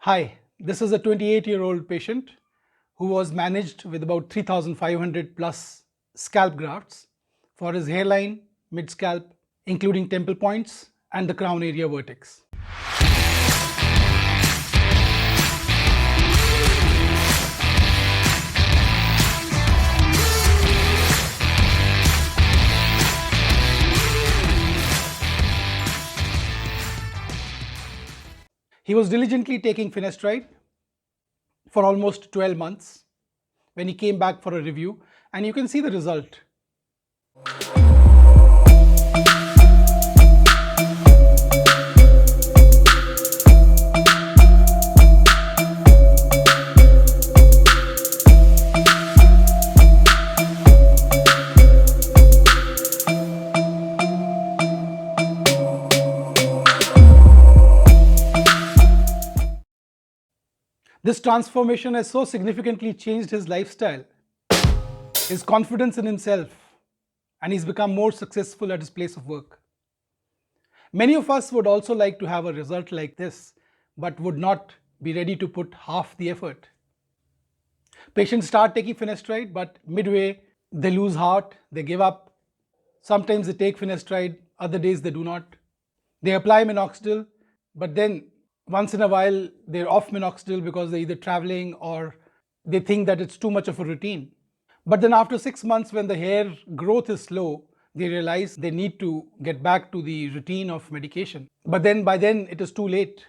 Hi, this is a 28-year-old patient who was managed with about 3,500 plus scalp grafts for his hairline, mid-scalp, including temple points and the crown area vertex. He was diligently taking Finasterde for almost 12 months when he came back for a review, and you can see the result. This transformation has so significantly changed his lifestyle, his confidence in himself, and he's become more successful at his place of work. Many of us would also like to have a result like this, but would not be ready to put half the effort. Patients start taking Finasterde, but midway they lose heart, they give up. Sometimes they take Finasterde, other days they do not. They apply Minoxidil, but then once in a while they're off Minoxidil because they're either traveling or they think that it's too much of a routine. But then after 6 months, when the hair growth is slow, they realize they need to get back to the routine of medication. But then by then it is too late.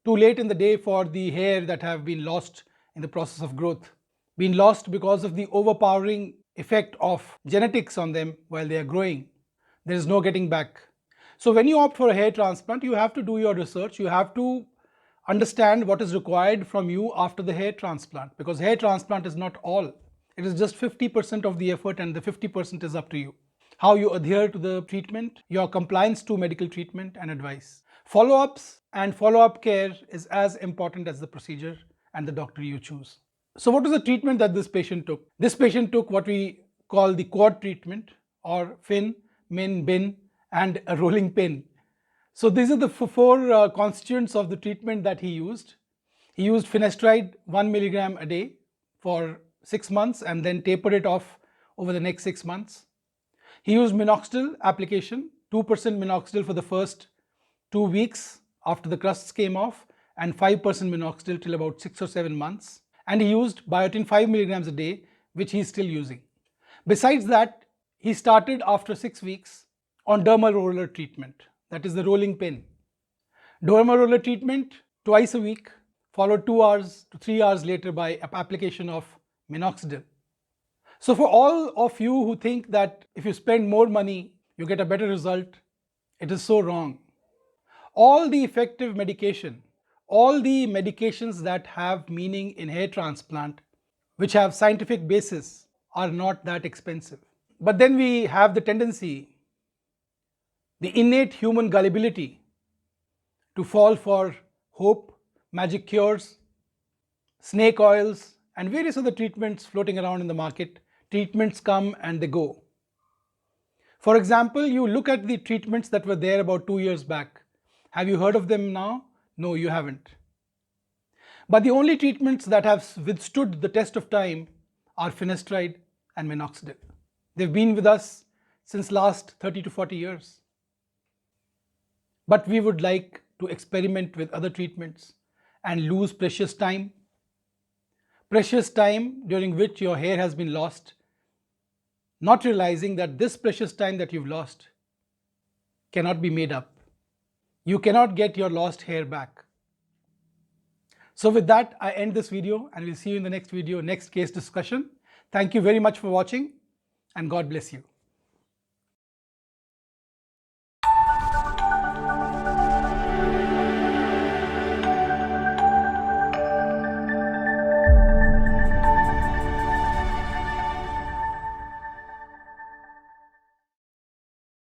Too late in the day for the hair that have been lost in the process of growth. Been lost because of the overpowering effect of genetics on them while they are growing. There is no getting back. So when you opt for a hair transplant, you have to do your research. You have to understand what is required from you after the hair transplant, because hair transplant is not all. It is just 50% of the effort, and the 50% is up to you. How you adhere to the treatment, your compliance to medical treatment and advice. Follow-ups and follow-up care is as important as the procedure and the doctor you choose. So what was the treatment that this patient took? This patient took what we call the quad treatment, or fin, min, bin, and a rolling pin. So these are the four constituents of the treatment that he used. He used Finasterde 1 milligram a day for 6 months and then tapered it off over the next 6 months. He used Minoxidil application, 2% Minoxidil for the first 2 weeks after the crusts came off, and 5% Minoxidil till about 6 or 7 months. And he used Biotin 5 milligrams a day, which he is still using. Besides that, he started after 6 weeks on Dermaroller treatment, that is the rolling pin. Dermaroller treatment twice a week, followed 2 hours to 3 hours later by application of Minoxidil. So for all of you who think that if you spend more money, you get a better result, it is so wrong. All the effective medication, all the medications that have meaning in hair transplant, which have scientific basis, are not that expensive. But then we have the tendency, the innate human gullibility, to fall for hope, magic cures, snake oils, and various other treatments floating around in the market. Treatments come and they go. For example, you look at the treatments that were there about 2 years back. Have you heard of them now? No, you haven't. But the only treatments that have withstood the test of time are Finasterde and Minoxidil. They've been with us since last 30 to 40 years. But we would like to experiment with other treatments and lose precious time during which your hair has been lost, not realizing that this precious time that you've lost cannot be made up. You cannot get your lost hair back. So with that, I end this video, and we'll see you in the next video, next case discussion. Thank you very much for watching, and God bless you.